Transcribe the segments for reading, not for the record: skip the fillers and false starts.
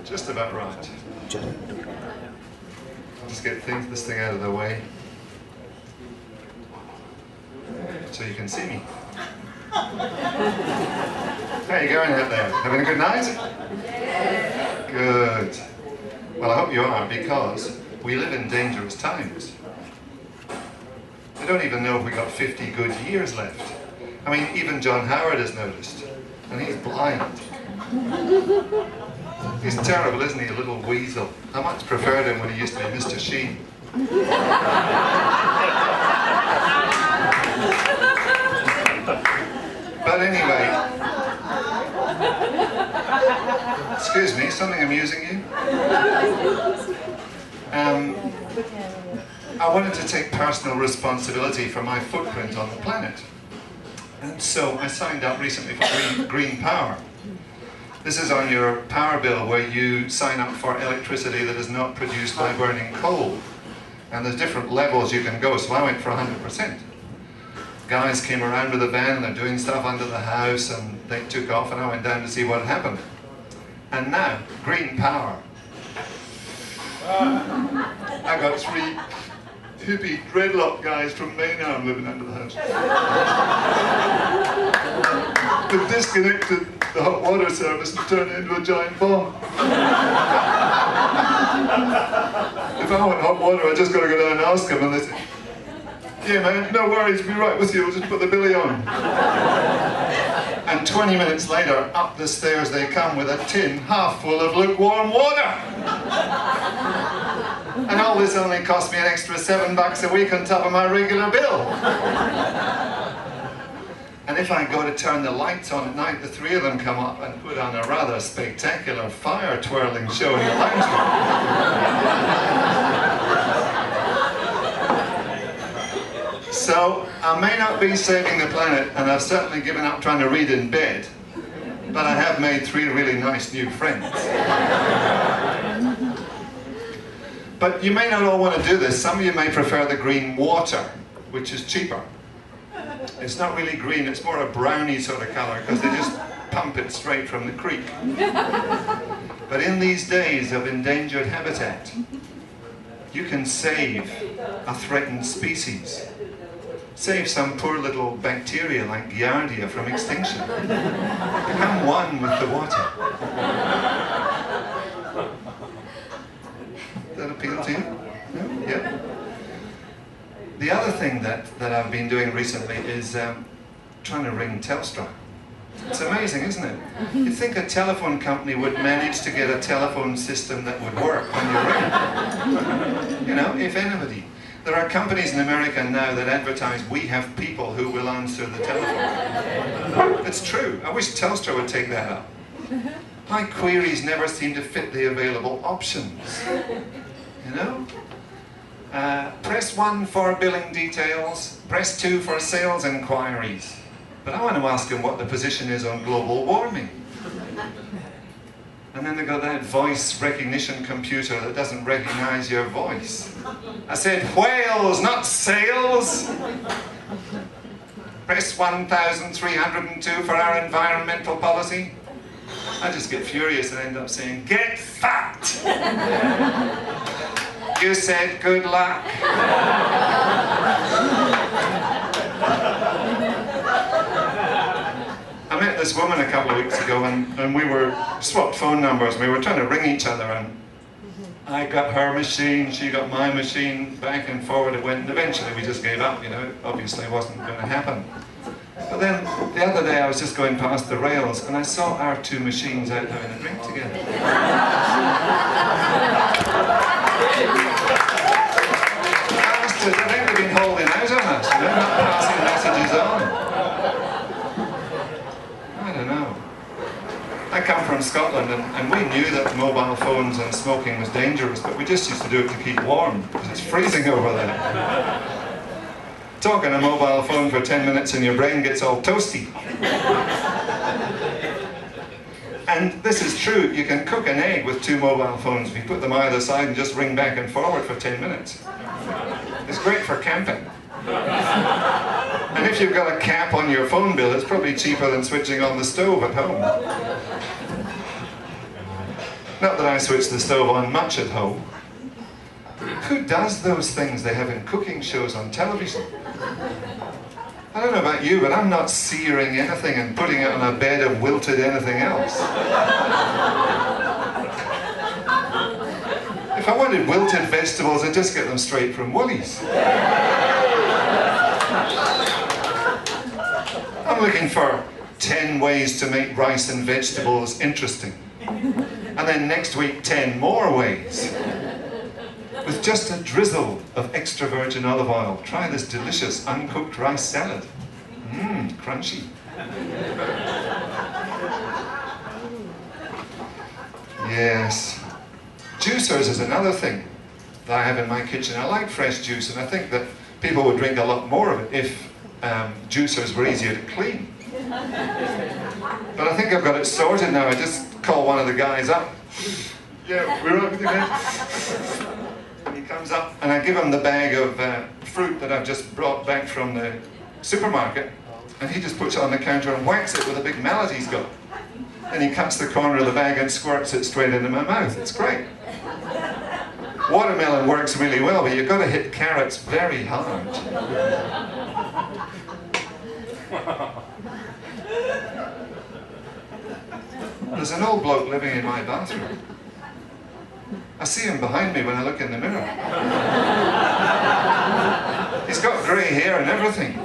Just about right. I'll just get this thing out of the way so you can see me. How you going out there? Having a good night? Good. Well, I hope you are, because we live in dangerous times. I don't even know if we got 50 good years left. I mean, even John Howard has noticed, and he's blind. He's terrible, isn't he, a little weasel? I much preferred him when he used to be Mr. Sheen. But anyway, excuse me, something amusing you? I wanted to take personal responsibility for my footprint on the planet. And so I signed up recently for Green Power. This is on your power bill where you sign up for electricity that is not produced by burning coal. And there's different levels you can go, so I went for 100%. Guys came around with a van, they're doing stuff under the house, and they took off, and I went down to see what happened. And now, Green Power. I got 3 hippie dreadlock guys from Maynard living under the house. They've disconnected the hot water service and turned it into a giant bomb. If I want hot water, I just got to go down and ask them, and they say, "Yeah, man, no worries, we'll be right with you, we'll just put the billy on." And 20 minutes later, up the stairs they come with a tin half full of lukewarm water. And all this only cost me an extra $7 a week on top of my regular bill. And if I go to turn the lights on at night, the 3 of them come up and put on a rather spectacular fire-twirling show in the lounge room. So, I may not be saving the planet, and I've certainly given up trying to read in bed, but I have made 3 really nice new friends. But you may not all want to do this. Some of you may prefer the green water, which is cheaper. It's not really green, it's more a browny sort of colour, because they just pump it straight from the creek. But in these days of endangered habitat, you can save a threatened species. Save some poor little bacteria like Giardia from extinction. Become one with the water. Does that appeal to you? No? Yeah? The other thing that I've been doing recently is trying to ring Telstra. It's amazing, isn't it? You'd think a telephone company would manage to get a telephone system that would work when you ring. You know, if anybody. There are companies in America now that advertise, "We have people who will answer the telephone." It's true. I wish Telstra would take that up. My queries never seem to fit the available options. You know? Press 1 for billing details, press 2 for sales inquiries. But I want to ask them what the position is on global warming. And then they got that voice recognition computer that doesn't recognize your voice. I said, "Whales, not sales!" Press 1302 for our environmental policy. I just get furious and end up saying, "Get fucked!" You said good luck. I met this woman a couple of weeks ago, and we were swapped phone numbers. We were trying to ring each other, and I got her machine, she got my machine, back and forward it went, and eventually we just gave up, you know, it obviously wasn't going to happen. But then, the other day I was just going past the rails, and I saw our 2 machines out having a drink together. I think they've been holding out on us, you know, not passing messages on. I don't know. I come from Scotland, and we knew that mobile phones and smoking was dangerous, but we just used to do it to keep warm, because it's freezing over there. Talk on a mobile phone for 10 minutes and your brain gets all toasty. And this is true, you can cook an egg with 2 mobile phones. You put them either side and just ring back and forward for 10 minutes. It's great for camping. And if you've got a cap on your phone bill, it's probably cheaper than switching on the stove at home. Not that I switch the stove on much at home. Who does those things they have in cooking shows on television? I don't know about you, but I'm not searing anything and putting it on a bed of wilted anything else. If I wanted wilted vegetables, I'd just get them straight from Woolies. I'm looking for 10 ways to make rice and vegetables interesting. And then next week, 10 more ways. With just a drizzle of extra virgin olive oil, try this delicious uncooked rice salad. Mmm, crunchy. Yes. Juicers is another thing that I have in my kitchen. I like fresh juice, and I think that people would drink a lot more of it if juicers were easier to clean. But I think I've got it sorted now. I just call one of the guys up. Yeah, we're up with you, mate. And he comes up, and I give him the bag of fruit that I've just brought back from the supermarket, and he just puts it on the counter and whacks it with a big mallet he's got. And he cuts the corner of the bag and squirts it straight into my mouth. It's great. Watermelon works really well, but you've got to hit carrots very hard. There's an old bloke living in my bathroom. I see him behind me when I look in the mirror. He's got grey hair and everything.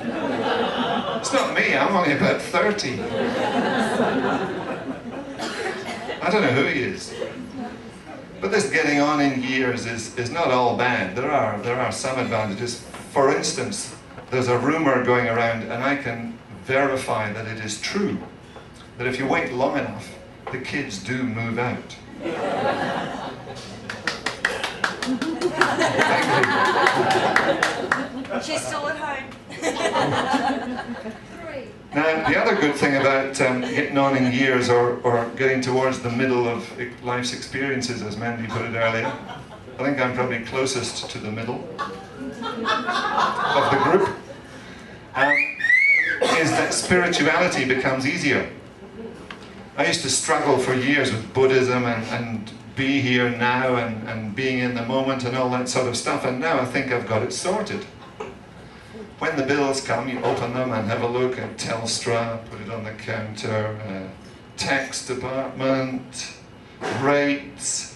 It's not me, I'm only about 30. I don't know who he is. But this getting on in years is not all bad. There are some advantages. For instance, there's a rumour going around, and I can verify that it is true, that if you wait long enough, the kids do move out. Thank you. She's still at home. Now, the other good thing about getting on in years, or getting towards the middle of life's experiences, as Mandy put it earlier, I think I'm probably closest to the middle of the group, is that spirituality becomes easier. I used to struggle for years with Buddhism and be here now and being in the moment and all that sort of stuff, and now I think I've got it sorted. When the bills come, you open them and have a look at Telstra, put it on the counter, tax department, rates,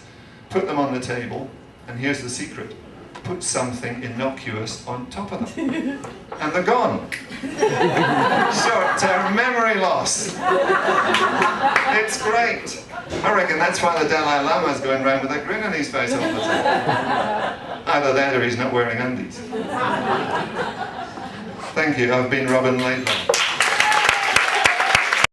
put them on the table, and here's the secret. Put something innocuous on top of them, and they're gone. Short-term memory loss. It's great. I reckon that's why the Dalai Lama's going around with a grin on his face all the time. Either that or he's not wearing undies. Thank you. I've been Robin Laidlaw.